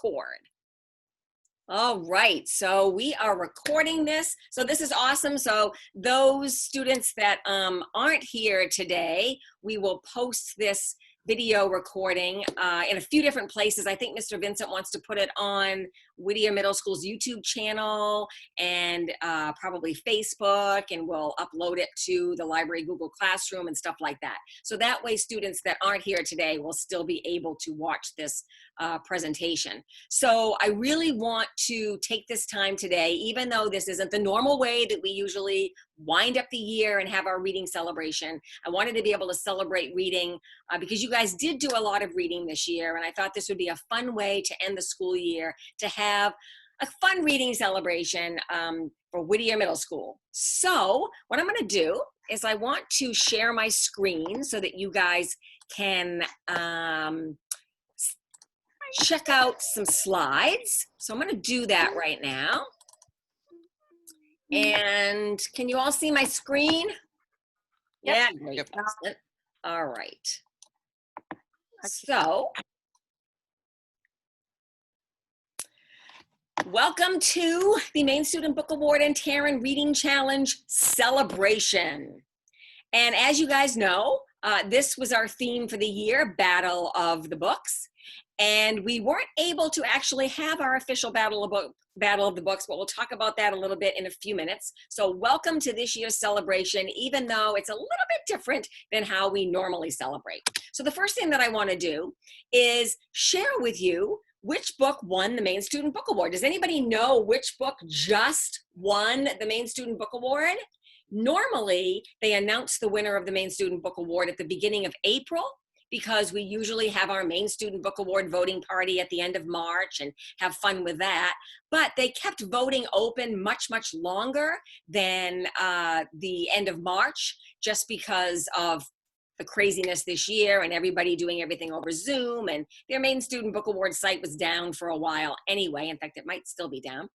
record. All right, so we are recording this. So this is awesome. So those students that aren't here today, we will post this video recording in a few different places. I think Mr. Vincent wants to put it on Whittier Middle School's YouTube channel and probably Facebook, and we'll upload it to the library Google Classroom and stuff like that. So that way students that aren't here today will still be able to watch this presentation. So I really want to take this time today, even though this isn't the normal way that we usually wind up the year and have our reading celebration. I wanted to be able to celebrate reading because you guys did do a lot of reading this year, and I thought this would be a fun way to end the school year, to have a fun reading celebration for Whittier Middle School. So what I'm going to do is I want to share my screen so that you guys can check out some slides. So I'm going to do that right now. And can you all see my screen? Yep. Yeah, great. Yep. Excellent. All right. So, welcome to the Maine Student Book Award and Taryn Reading Challenge celebration. And as you guys know, this was our theme for the year, Battle of the Books. And we weren't able to actually have our official Battle of the Books, but we'll talk about that a little bit in a few minutes. So welcome to this year's celebration, even though it's a little bit different than how we normally celebrate. So the first thing that I want to do is share with you which book won the Maine Student Book Award. Does anybody know which book just won the Maine Student Book Award? Normally, they announce the winner of the Maine Student Book Award at the beginning of April, because we usually have our Maine Student Book Award voting party at the end of March and have fun with that. But they kept voting open much, much longer than the end of March, just because of the craziness this year and everybody doing everything over Zoom, and their Maine Student Book Award site was down for a while anyway. In fact, it might still be down.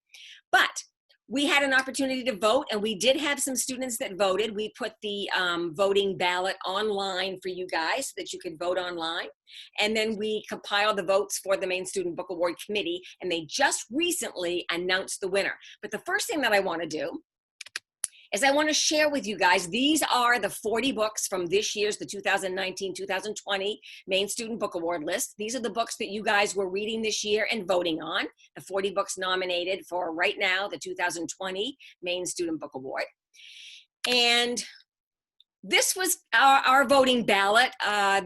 But we had an opportunity to vote, and we did have some students that voted. We put the voting ballot online for you guys so that you could vote online. And then we compiled the votes for the Maine Student Book Award Committee, and they just recently announced the winner. But the first thing that I want to do is I want to share with you guys, these are the 40 books from this year's, the 2019-2020 Maine Student Book Award list. These are the books that you guys were reading this year and voting on, the 40 books nominated for right now, the 2020 Maine Student Book Award. And this was our voting ballot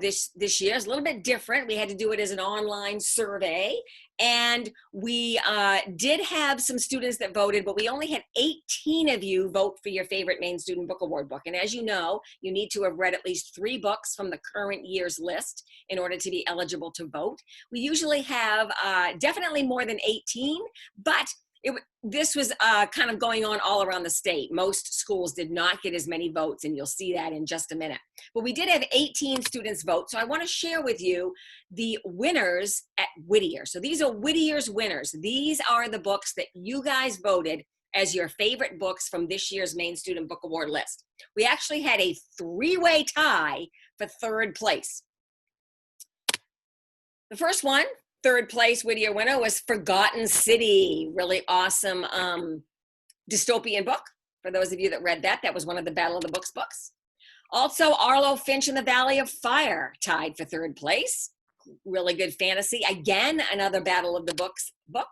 this year. It's a little bit different. We had to do it as an online survey. And we did have some students that voted, but we only had 18 of you vote for your favorite Maine Student Book Award book. And as you know, you need to have read at least 3 books from the current year's list in order to be eligible to vote. We usually have definitely more than 18, but this was kind of going on all around the state. Most schools did not get as many votes, and you'll see that in just a minute. But we did have 18 students vote, so I want to share with you the winners at Whittier. So these are Whittier's winners. These are the books that you guys voted as your favorite books from this year's Maine Student Book Award list. We actually had a 3-way tie for 3rd place. The first one, 3rd place Whittier winner, was Forgotten City. Really awesome dystopian book. For those of you that read that, that was one of the Battle of the Books books. Also, Arlo Finch in the Valley of Fire tied for 3rd place. Really good fantasy. Again, another Battle of the Books book.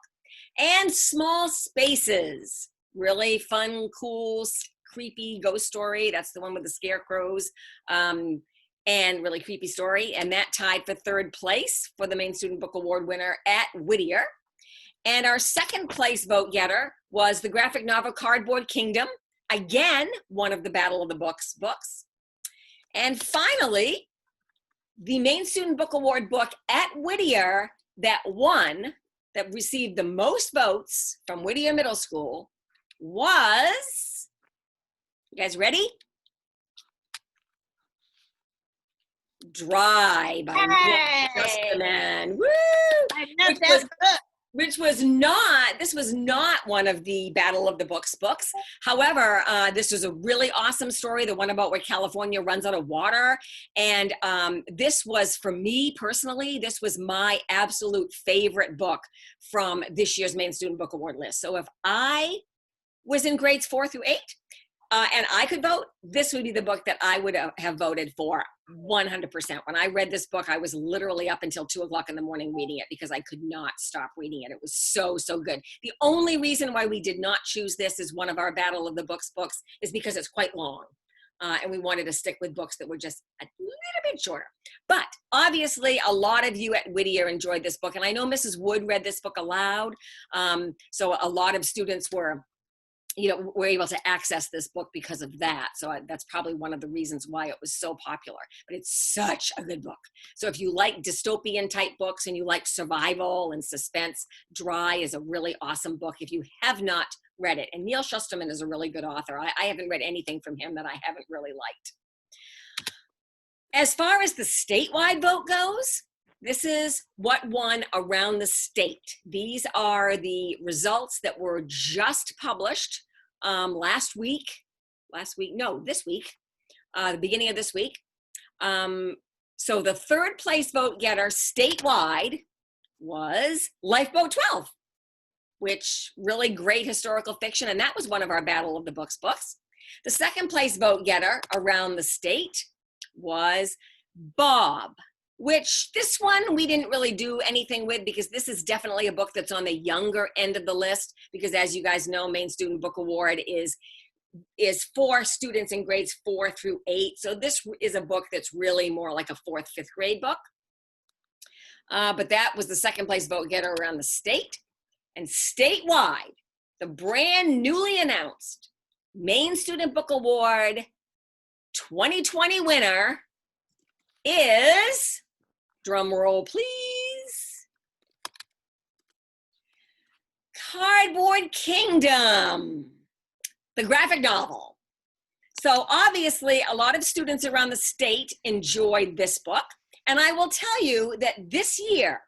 And Small Spaces. Really fun, cool, creepy ghost story. That's the one with the scarecrows. And really creepy story, and that tied for 3rd place for the Maine Student Book Award winner at Whittier. And our 2nd place vote getter was the graphic novel Cardboard Kingdom, again, one of the Battle of the Books books. And finally, the Maine Student Book Award book at Whittier that won, that received the most votes from Whittier Middle School was, you guys ready? Dry by Nick Chesterman. Woo! I love that book. Which this was not one of the Battle of the Books books. However, this was a really awesome story, the one about where California runs out of water. And this was, for me personally, this was my absolute favorite book from this year's Maine Student Book Award list. So if I was in grades 4 through 8, and I could vote, this would be the book that I would have voted for 100%. When I read this book, I was literally up until 2 o'clock in the morning reading it because I could not stop reading it. It was so, so good. The only reason why we did not choose this as one of our Battle of the Books books is because it's quite long. And we wanted to stick with books that were just a little bit shorter. But obviously, a lot of you at Whittier enjoyed this book. And I know Mrs. Wood read this book aloud. So a lot of students were able to access this book because of that. So that's probably one of the reasons why it was so popular. But it's such a good book. So if you like dystopian type books and you like survival and suspense, Dry is a really awesome book if you have not read it. And Neil Shusterman is a really good author. I haven't read anything from him that I haven't really liked. As far as the statewide vote goes, this is what won around the state. These are the results that were just published this week, the beginning of this week. So the third place vote getter statewide was Lifeboat 12, which really great historical fiction, and that was one of our Battle of the Books books. The second place vote getter around the state was Bob, which this one we didn't really do anything with because this is definitely a book that's on the younger end of the list because, as you guys know, Maine Student Book Award is for students in grades 4 through 8. So this is a book that's really more like a 4th, 5th grade book. But that was the second place vote getter around the state. And statewide, the brand newly announced Maine Student Book Award 2020 winner is, drum roll please, Cardboard Kingdom, the graphic novel. So obviously a lot of students around the state enjoyed this book. And I will tell you that this year,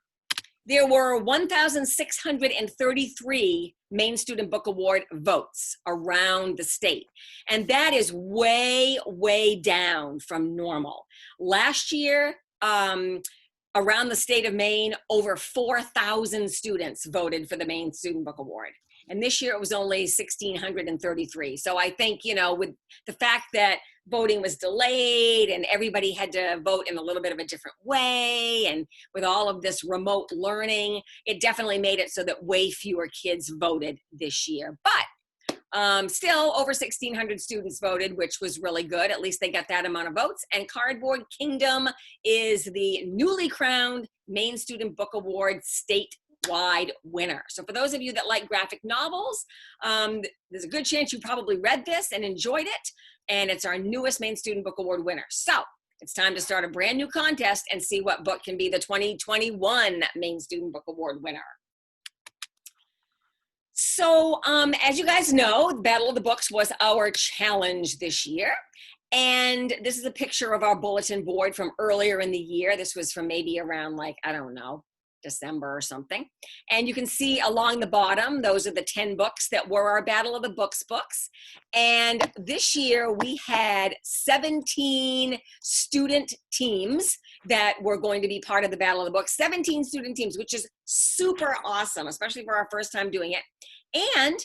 there were 1,633 Maine Student Book Award votes around the state. And that is way, way down from normal. Last year, around the state of Maine, over 4,000 students voted for the Maine Student Book Award. And this year it was only 1,633. So I think, with the fact that voting was delayed and everybody had to vote in a little bit of a different way, and with all of this remote learning, it definitely made it so that way fewer kids voted this year. But still over 1,600 students voted, which was really good. At least they got that amount of votes. And Cardboard Kingdom is the newly crowned Maine Student Book Award statewide winner. So for those of you that like graphic novels, there's a good chance you probably read this and enjoyed it. And it's our newest Maine Student Book Award winner. So it's time to start a brand new contest and see what book can be the 2021 Maine Student Book Award winner. So as you guys know, the Battle of the Books was our challenge this year. And this is a picture of our bulletin board from earlier in the year. This was from maybe around December or something. And you can see along the bottom, those are the 10 books that were our Battle of the Books books. And this year we had 17 student teams that were going to be part of the Battle of the Books, 17 student teams, which is super awesome, especially for our first time doing it. And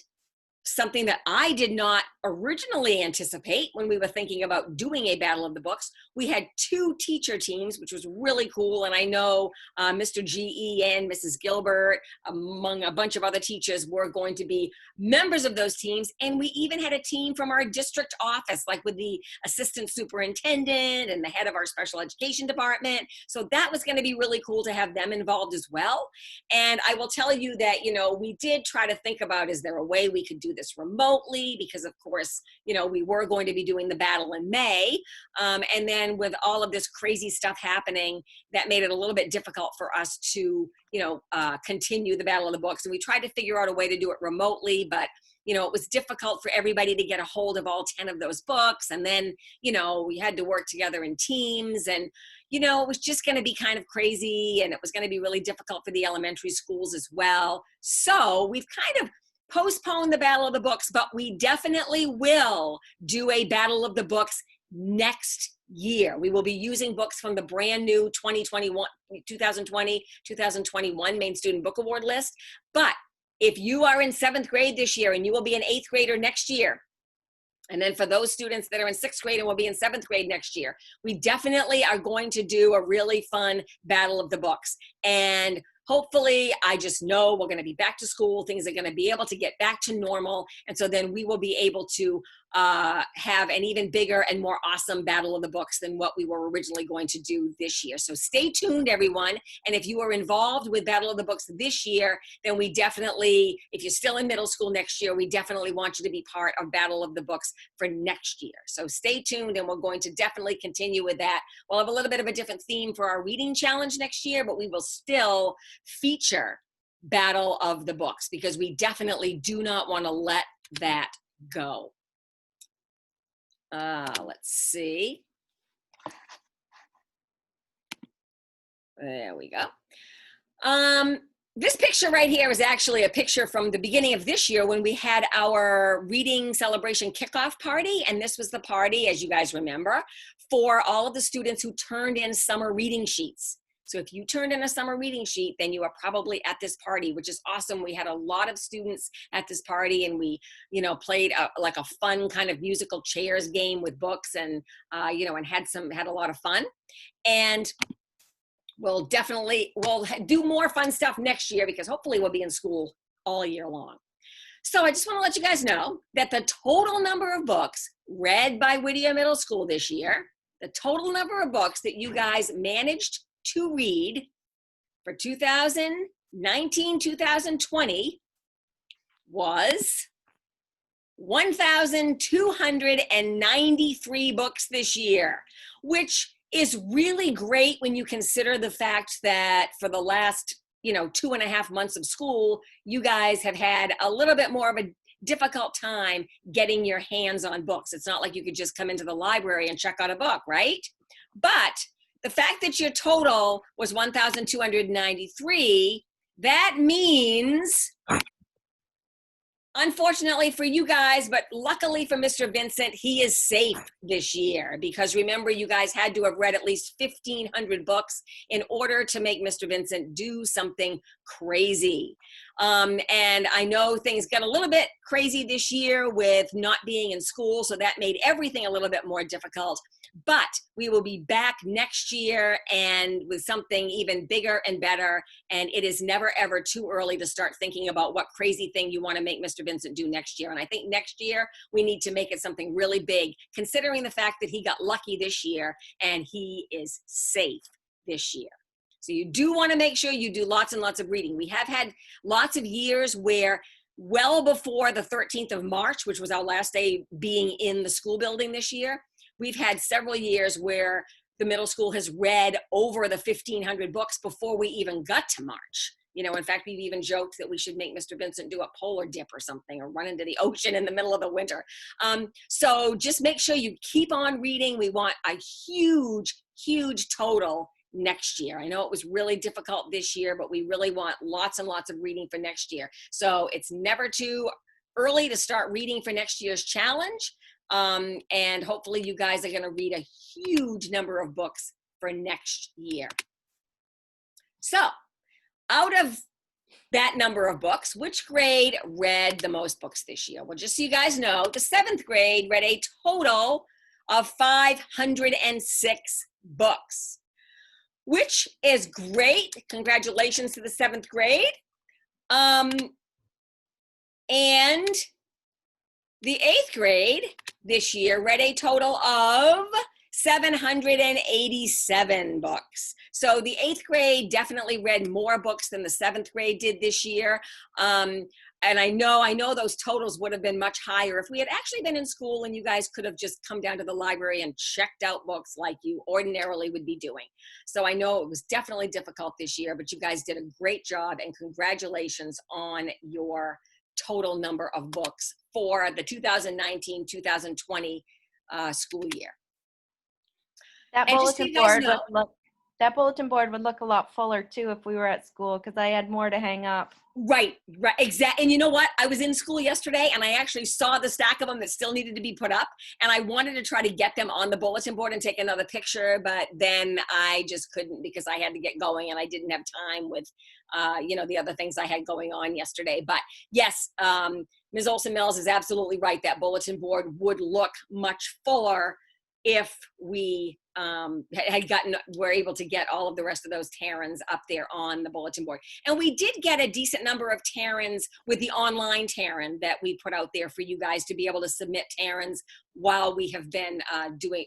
something that I did not originally anticipate when we were thinking about doing a Battle of the Books, we had 2 teacher teams, which was really cool. And I know Mr. G.E. and Mrs. Gilbert, among a bunch of other teachers, were going to be members of those teams. And we even had a team from our district office, like with the assistant superintendent and the head of our special education department. So that was going to be really cool to have them involved as well. And I will tell you that, we did try to think about, is there a way we could do this remotely? Because of course, we were going to be doing the battle in May. And then with all of this crazy stuff happening, that made it a little bit difficult for us to, continue the Battle of the Books. And we tried to figure out a way to do it remotely, but it was difficult for everybody to get a hold of all 10 of those books. And then, we had to work together in teams, and, it was just going to be kind of crazy, and it was going to be really difficult for the elementary schools as well. So we've kind of postponed the Battle of the Books, but we definitely will do a Battle of the Books next year. We will be using books from the brand new 2020-2021 Maine Student Book Award list. But if you are in 7th grade this year and you will be an 8th grader next year, and then for those students that are in 6th grade and will be in 7th grade next year, we definitely are going to do a really fun Battle of the Books. And hopefully, I just know we're going to be back to school. Things are going to be able to get back to normal. And so then we will be able to have an even bigger and more awesome Battle of the Books than what we were originally going to do this year. So stay tuned, everyone. And if you are involved with Battle of the Books this year, then we definitely, if you're still in middle school next year, we definitely want you to be part of Battle of the Books for next year. So stay tuned, and we're going to definitely continue with that. We'll have a little bit of a different theme for our reading challenge next year, but we will still feature Battle of the Books because we definitely do not want to let that go. Let's see. There we go. This picture right here is actually a picture from the beginning of this year when we had our reading celebration kickoff party. And this was the party, as you guys remember, for all of the students who turned in summer reading sheets. So if you turned in a summer reading sheet, then you are probably at this party, which is awesome. We had a lot of students at this party, and we, played like a fun kind of musical chairs game with books, and and had a lot of fun. And we'll do more fun stuff next year because hopefully we'll be in school all year long. So I just want to let you guys know that the total number of books read by Whittier Middle School this year, the total number of books that you guys managed to read for 2019-2020 was 1,293 books this year, which is really great when you consider the fact that for the last 2.5 months of school, you guys have had a little bit more of a difficult time getting your hands on books. It's not like you could just come into the library and check out a book, right? But the fact that your total was 1,293, that means, unfortunately for you guys, but luckily for Mr. Vincent, he is safe this year because remember, you guys had to have read at least 1,500 books in order to make Mr. Vincent do something crazy. And I know things got a little bit crazy this year with not being in school, so that made everything a little bit more difficult. But we will be back next year and with something even bigger and better. And it is never, ever too early to start thinking about what crazy thing you want to make Mr. Vincent do next year. And I think next year we need to make it something really big, considering the fact that he got lucky this year and he is safe this year. So you do want to make sure you do lots and lots of reading. We have had lots of years where well before the 13th of March, which was our last day being in the school building this year, we've had several years where the middle school has read over the 1,500 books before we even got to March. In fact, we've even joked that we should make Mr. Vincent do a polar dip or something, or run into the ocean in the middle of the winter. So just make sure you keep on reading. We want a huge, huge total next year. I know it was really difficult this year, but we really want lots and lots of reading for next year. So it's never too early to start reading for next year's challenge. And hopefully you guys are going to read a huge number of books for next year. So out of that number of books, which grade read the most books this year? Well, just so you guys know, the 7th grade read a total of 506 books, which is great. Congratulations to the 7th grade. And the 8th grade this year read a total of 787 books. So the 8th grade definitely read more books than the 7th grade did this year. And I know those totals would have been much higher if we had actually been in school and you guys could have just come down to the library and checked out books like you ordinarily would be doing. So I know it was definitely difficult this year, but you guys did a great job, and congratulations on your total number of books for the 2019-2020 school year. That And just so bulletin you guys board know, that bulletin board would look a lot fuller too if we were at school, because I had more to hang up. right, exactly. And you know what? I was in school yesterday and I actually saw the stack of them that still needed to be put up. And I wanted to try to get them on the bulletin board and take another picture, but then I just couldn't because I had to get going and I didn't have time with, you know, the other things I had going on yesterday. But yes, Ms. Olson-Mills is absolutely right. That bulletin board would look much fuller if we were able to get all of the rest of those Terrans up there on the bulletin board. And we did get a decent number of Terrans with the online Terran that we put out there for you guys to be able to submit Terrans while we have been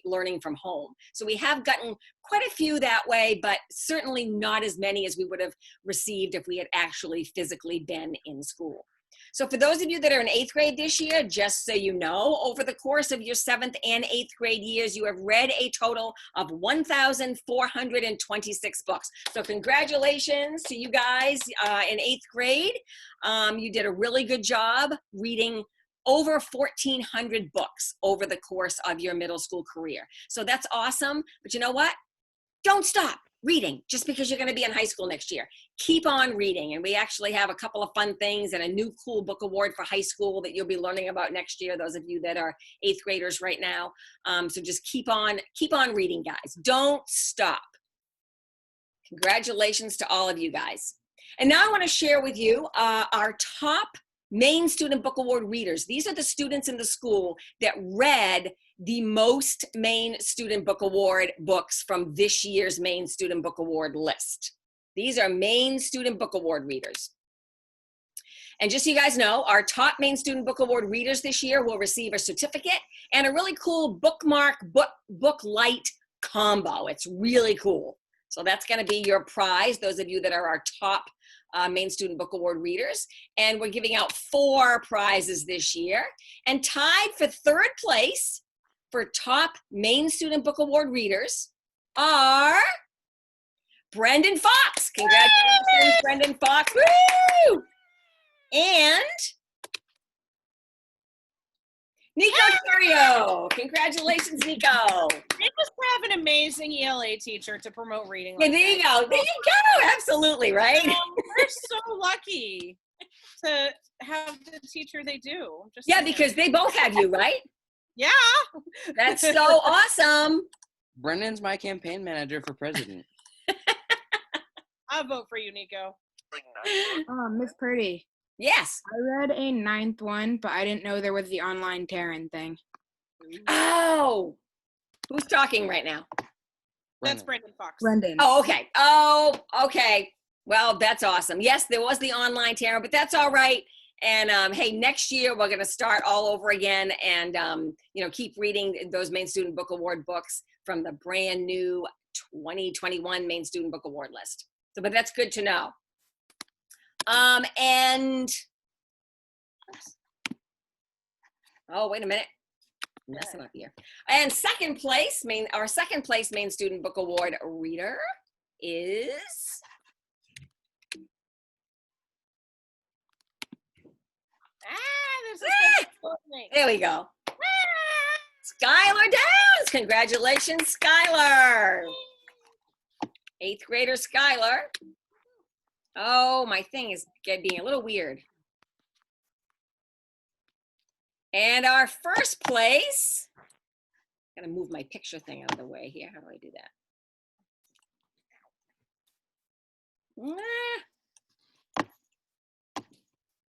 learning from home. So we have gotten quite a few that way, but certainly not as many as we would have received if we had actually physically been in school. So for those of you that are in 8th grade this year, just so you know, over the course of your 7th and 8th grade years, you have read a total of 1,426 books. So congratulations to you guys in 8th grade. You did a really good job reading over 1,400 books over the course of your middle school career. So that's awesome. But you know what? Don't stop reading just because you're going to be in high school next year. Keep on reading. And we actually have a couple of fun things and a new cool book award for high school that you'll be learning about next year, those of you that are 8th graders right now. So just keep on reading, guys. Don't stop. Congratulations to all of you guys. And now I want to share with you our top Maine Student Book Award readers. These are the students in the school that read the most Maine Student Book Award books from this year's Maine Student Book Award list. These are Maine Student Book Award readers. And just so you guys know, our top Maine Student Book Award readers this year will receive a certificate and a really cool bookmark book light combo. It's really cool. So that's going to be your prize, those of you that are our top Maine Student Book Award readers. And we're giving out 4 prizes this year. And tied for 3rd place for top Maine Student Book Award readers are Brendan Fox. Congratulations, Brendan Fox. Woo! And Nico Terrio. Congratulations, Nico. They just have an amazing ELA teacher to promote reading. Yeah, there you go. There you go. Absolutely, right? We're so lucky to have the teacher they do. Yeah, because they both have you, right? Yeah. That's so awesome. Brendan's my campaign manager for president. I'll vote for you, Nico. Miss Purdy. Yes. I read a 9th one, but I didn't know there was the online Terran thing. Oh, who's talking right now? That's Brendan Fox. Brendan. Oh, okay. Oh, okay. Well, that's awesome. Yes, there was the online Terran, but that's all right. And hey, next year we're going to start all over again and, you know, keep reading those Maine Student Book Award books from the brand new 2021 Maine Student Book Award list. So, but that's good to know. And, oh, wait a minute. I'm messing up here. And second place, our second place Maine Student Book Award reader is there we go. Skylar Downs. Congratulations, Skylar. 8th grader Skylar. Oh, my thing is being a little weird. And our first place, I'm gonna move my picture thing out of the way here. How do I do that?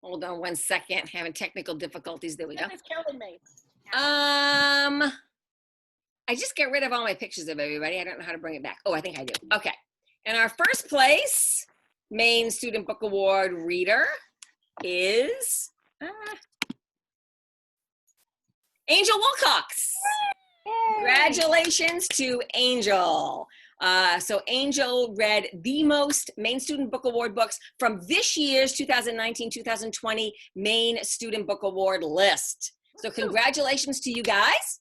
Hold on one second, having technical difficulties. There we go. It's killing me. I just get rid of all my pictures of everybody. I don't know how to bring it back. Oh, I think I do. Okay. And our first place Maine Student Book Award reader is Angel Wilcox. Yay. Congratulations to Angel. So Angel read the most Maine Student Book Award books from this year's 2019-2020 Maine Student Book Award list. So congratulations to you guys.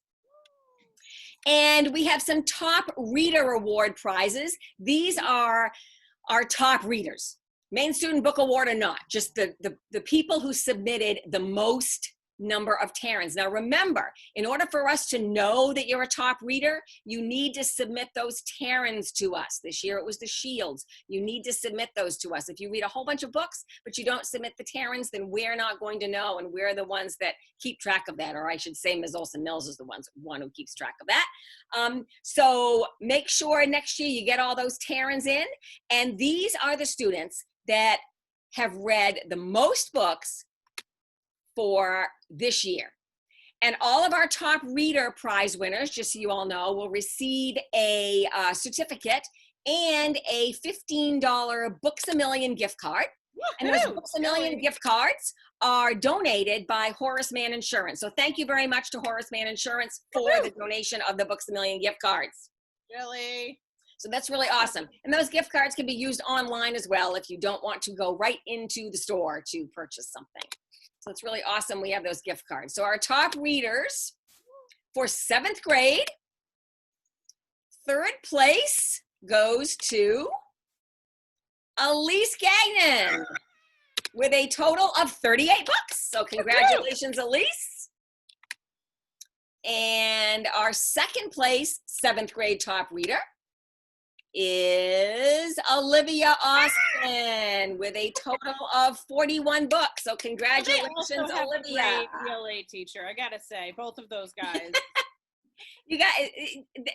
And we have some top reader award prizes. These are our top readers. Maine Student Book Award or not, just the people who submitted the most number of Terrans. Now remember, in order for us to know that you're a top reader, you need to submit those Terrans to us. This year it was the Shields. You need to submit those to us. If you read a whole bunch of books, but you don't submit the Terrans, then we're not going to know, and we're the ones that keep track of that, or I should say Ms. Olson-Mills is the one who keeps track of that. So make sure next year you get all those Terrans in, and these are the students that have read the most books for this year. And all of our top reader prize winners, just so you all know, will receive a certificate and a $15 Books A Million gift card. And those Books A Million gift cards are donated by Horace Mann Insurance. So thank you very much to Horace Mann Insurance for the donation of the Books A Million gift cards. Really? So that's really awesome. And those gift cards can be used online as well if you don't want to go right into the store to purchase something. So it's really awesome we have those gift cards. So our top readers for 7th grade, 3rd place goes to Elise Gagnon with a total of 38 books. So congratulations, Elise. And our 2nd place 7th grade top reader is Olivia Austin with a total of 41 books. So congratulations, They also have Olivia. a great ELA teacher, I gotta say, both of those guys. You guys,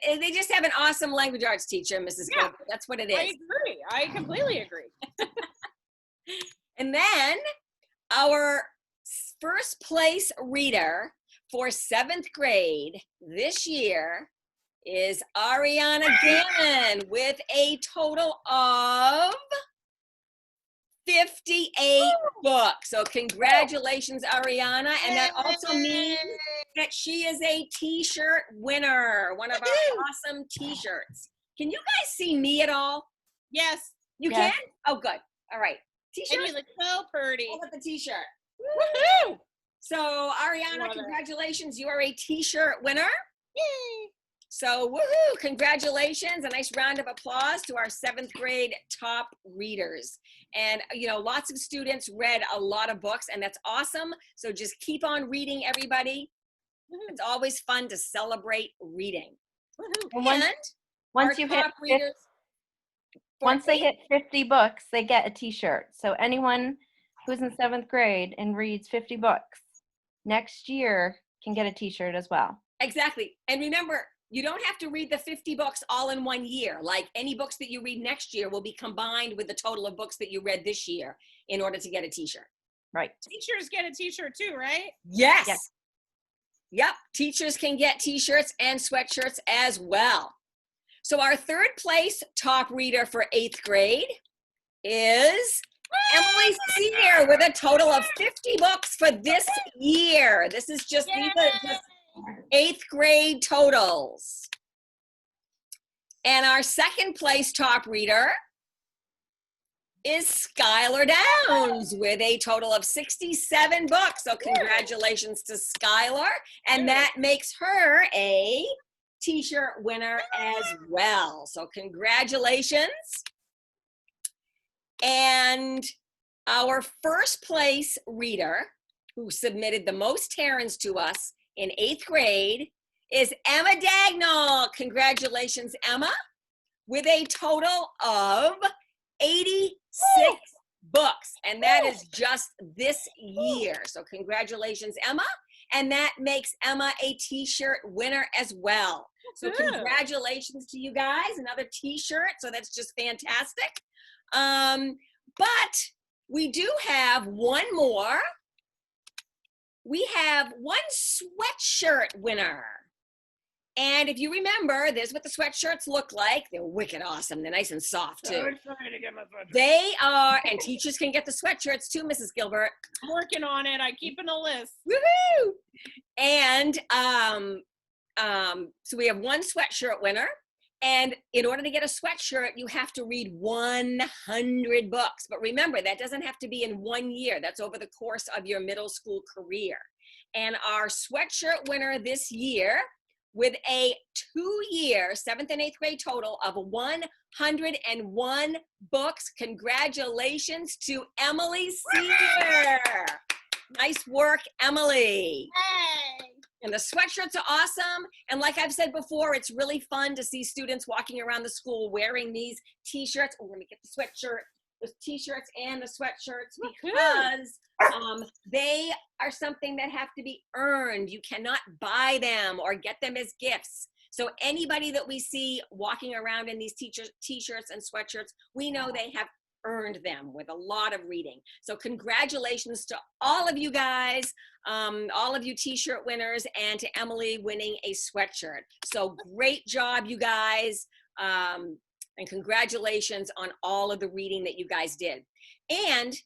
they just have an awesome language arts teacher, Mrs. Yeah. Gilbert. That's what it is. I agree. I completely agree. And then our 1st place reader for 7th grade this year is Ariana Gannon with a total of 58 books. So congratulations, Ariana. And that also means that she is a t-shirt winner, one of our awesome t-shirts. Can you guys see me at all? Yes. You Yes. can? Oh, good. All right. And T-shirt? you look so pretty. Look at the t-shirt. Woohoo! So Ariana, Love it. congratulations. You are a t-shirt winner. Yay! So woohoo, congratulations. A nice round of applause to our 7th grade top readers. And you know, lots of students read a lot of books, and that's awesome. So just keep on reading, everybody. It's always fun to celebrate reading. Woohoo! And once, And once our you hit top readers for once they 8th hit 50 books, they get a t-shirt. So anyone who's in 7th grade and reads 50 books next year can get a t-shirt as well. Exactly. And remember, you don't have to read the 50 books all in one year. Like any books that you read next year will be combined with the total of books that you read this year in order to get a t-shirt. Right. Teachers get a t-shirt too, right? Yes. Yes. Yep. Teachers can get t-shirts and sweatshirts as well. So our 3rd place top reader for 8th grade is Emily Sear with a total of 50 books for this year. This is just, these are just 8th grade totals. And our 2nd place top reader is Skylar Downs with a total of 67 books. So congratulations to Skylar. And that makes her a t-shirt winner as well. So congratulations. And our 1st place reader who submitted the most Terrans to us in 8th grade is Emma Dagnall. Congratulations, Emma, with a total of 86 books. And that is just this year. So congratulations, Emma. And that makes Emma a t-shirt winner as well. So congratulations to you guys, another t-shirt. So that's just fantastic. But we do have one more. We have one sweatshirt winner. And if you remember, this is what the sweatshirts look like. They're wicked awesome. They're nice and soft too. So excited to get my sweatshirt. They are, and teachers can get the sweatshirts too, Mrs. Gilbert. I'm working on it. I'm keeping a list. Woohoo! And so we have one sweatshirt winner. And in order to get a sweatshirt, you have to read 100 books. But remember, that doesn't have to be in 1 year. That's over the course of your middle school career. And our sweatshirt winner this year, with a 2-year 7th and 8th grade total of 100 101 books. Congratulations to Emily Senior. Nice work, Emily. Hey. And the sweatshirts are awesome. And like I've said before, it's really fun to see students walking around the school wearing these t-shirts. Oh, let me get the sweatshirt, the t-shirts and the sweatshirts, because they are something that have to be earned. You cannot buy them or get them as gifts. So anybody that we see walking around in these t-shirts and sweatshirts, we know they have earned them with a lot of reading. So congratulations to all of you guys, all of you t-shirt winners, and to Emily winning a sweatshirt. So great job, you guys. And congratulations on all of the reading that you guys did. And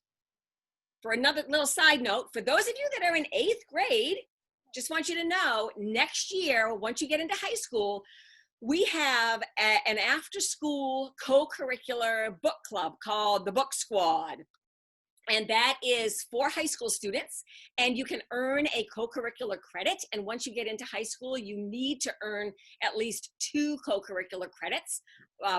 for another little side note, for those of you that are in 8th grade, just want you to know, next year, once you get into high school, we have an after-school co-curricular book club called the Book Squad. And that is for high school students, and you can earn a co-curricular credit. And once you get into high school, you need to earn at least 2 co-curricular credits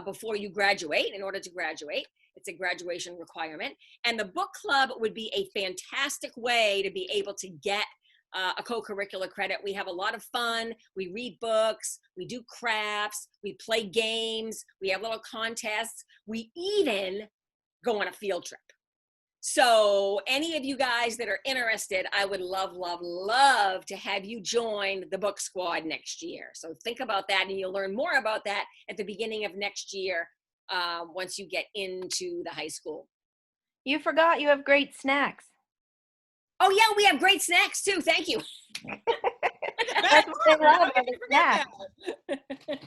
before you graduate, in order to graduate. It's a graduation requirement. And the book club would be a fantastic way to be able to get a co-curricular credit. We have a lot of fun. We read books, we do crafts, we play games, we have little contests. We even go on a field trip. So any of you guys that are interested, I would love, love, love to have you join the Book Squad next year. So think about that, and you'll learn more about that at the beginning of next year once you get into the high school. You forgot you have great snacks. Oh yeah, we have great snacks too. Thank you. That's what they love, are the snacks.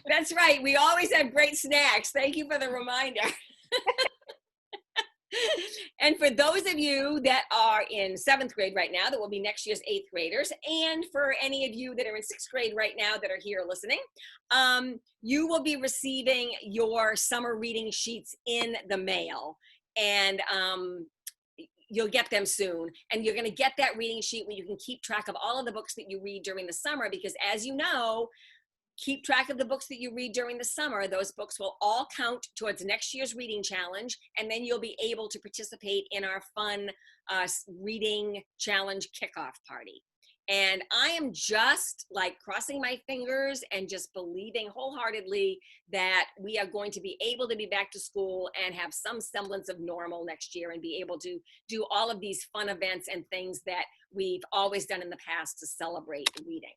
That's right. We always have great snacks. Thank you for the reminder. And for those of you that are in 7th grade right now, that will be next year's 8th graders, and for any of you that are in 6th grade right now that are here listening, you will be receiving your summer reading sheets in the mail. And you'll get them soon, and you're going to get that reading sheet where you can keep track of all of the books that you read during the summer, because as you know, keep track of the books that you read during the summer. Those books will all count towards next year's reading challenge, and then you'll be able to participate in our fun reading challenge kickoff party. And I am just like crossing my fingers and just believing wholeheartedly that we are going to be able to be back to school and have some semblance of normal next year, and be able to do all of these fun events and things that we've always done in the past to celebrate reading.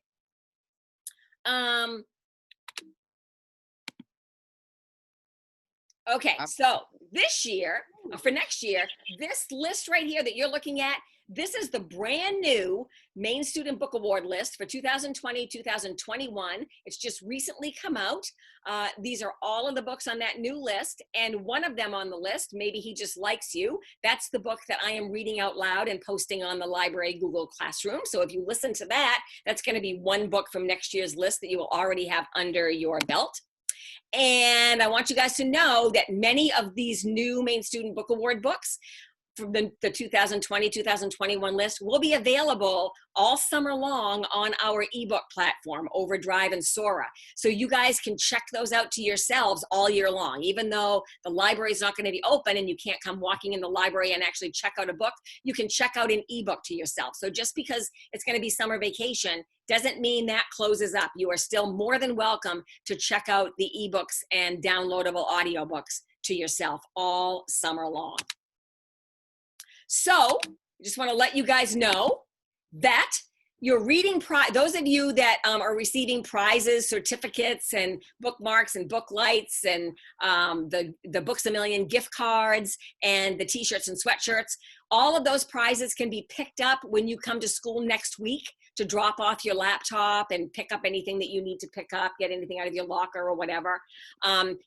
Okay, so this year, for next year, this list right here that you're looking at, this is the brand new Maine Student Book Award list for 2020-2021. It's just recently come out. These are all of the books on that new list, and one of them on the list, Maybe He Just Likes You, that's the book that I am reading out loud and posting on the library Google Classroom. So if you listen to that, that's going to be one book from next year's list that you will already have under your belt. And I want you guys to know that many of these new Maine Student Book Award books from the 2020-2021 list will be available all summer long on our ebook platform, Overdrive and Sora. So you guys can check those out to yourselves all year long. Even though the library is not going to be open and you can't come walking in the library and actually check out a book, you can check out an ebook to yourself. So just because it's going to be summer vacation doesn't mean that closes up. You are still more than welcome to check out the ebooks and downloadable audiobooks to yourself all summer long. So I just want to let you guys know that your reading prize, those of you that are receiving prizes, certificates, and bookmarks and book lights, and the Books A Million gift cards, and the t-shirts and sweatshirts, all of those prizes can be picked up when you come to school next week to drop off your laptop and pick up anything that you need to pick up, get anything out of your locker or whatever.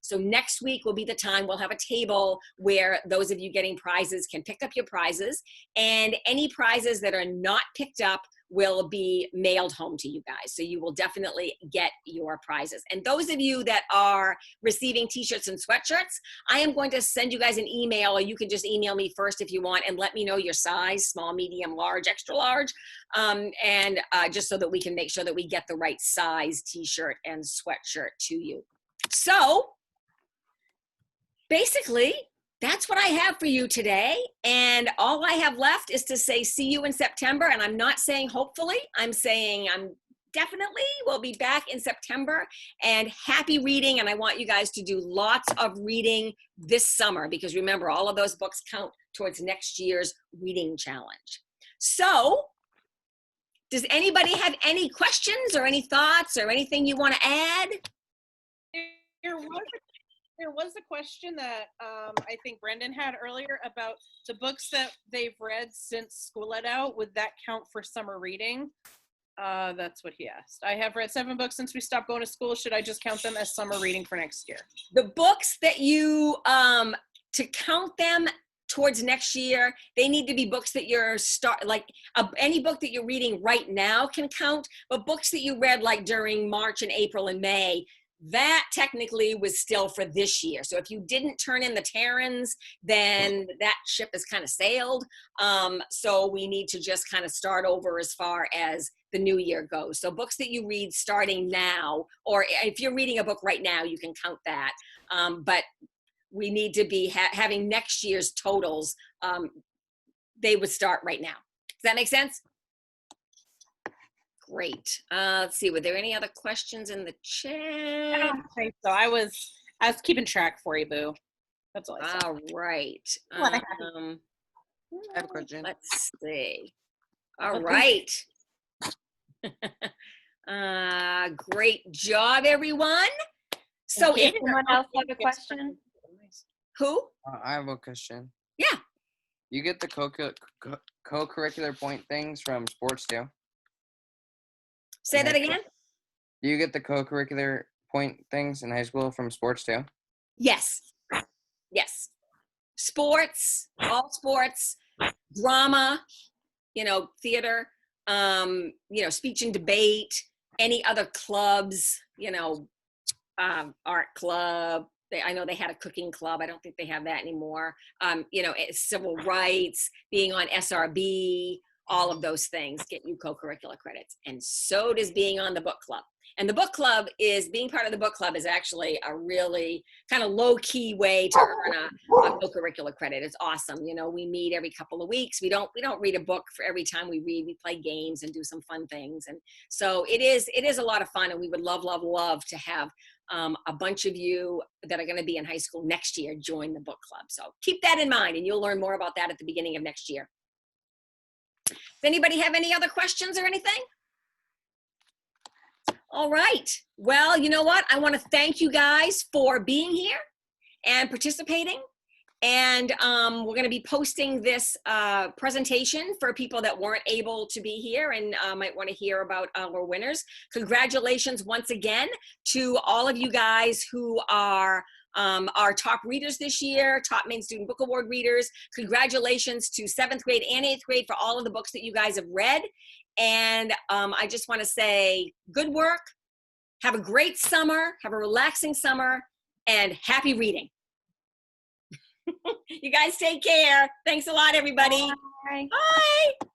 So next week will be the time we'll have a table where those of you getting prizes can pick up your prizes, and any prizes that are not picked up will be mailed home to you guys. So you will definitely get your prizes. And those of you that are receiving t-shirts and sweatshirts, I am going to send you guys an email, or you can just email me first if you want and let me know your size, small, medium, large, extra large, just so that we can make sure that we get the right size t-shirt and sweatshirt to you. So basically, that's what I have for you today. And all I have left is to say, see you in September. And I'm not saying hopefully, I'm saying I'm definitely will be back in September, and happy reading. And I want you guys to do lots of reading this summer, because remember, all of those books count towards next year's reading challenge. So does anybody have any questions or any thoughts or anything you want to add? There was a question that I think Brendan had earlier about the books that they've read since school let out. Would that count for summer reading? That's what he asked. I have read 7 books since we stopped going to school. Should I just count them as summer reading for next year? The books that you, to count them towards next year, they need to be books that you're any book that you're reading right now can count, but books that you read like during March and April and May, that technically was still for this year. So if you didn't turn in the Terrans, then that ship has kind of sailed. So we need to just kind of start over as far as the new year goes. So books that you read starting now, or if you're reading a book right now, you can count that. But we need to be having next year's totals. They would start right now. Does that make sense? Great. Let's see. Were there any other questions in the chat? I don't think so. I was keeping track for you, Boo. That's all I said. All right. I have a question. Let's see. All Okay. right. Great job, everyone. So if Anyone else have a question? who? I have a question. Yeah. You get the co-curricular point things from sports too? Say that again? Do you get the co-curricular point things in high school from sports too? Yes. Yes. Sports, all sports, drama, theater, speech and debate, any other clubs, art club. I know they had a cooking club. I don't think they have that anymore. Civil rights, being on SRB, all of those things get you co-curricular credits. And so does being on the book club. And the book club being part of the book club is actually a really kind of low-key way to earn a co-curricular credit. It's awesome. We meet every couple of weeks. We don't read a book for every time we read. We play games and do some fun things. And so it is a lot of fun. And we would love, love, love to have a bunch of you that are going to be in high school next year join the book club. So keep that in mind, and you'll learn more about that at the beginning of next year. Does anybody have any other questions or anything? All right. Well, you know what? I want to thank you guys for being here and participating. And we're going to be posting this presentation for people that weren't able to be here and might want to hear about our winners. Congratulations once again to all of you guys who are our top readers this year, top Maine Student Book Award readers. Congratulations to 7th grade and 8th grade for all of the books that you guys have read. And I just want to say good work. Have a great summer. Have a relaxing summer. And happy reading. You guys take care. Thanks a lot, everybody. Bye. Bye.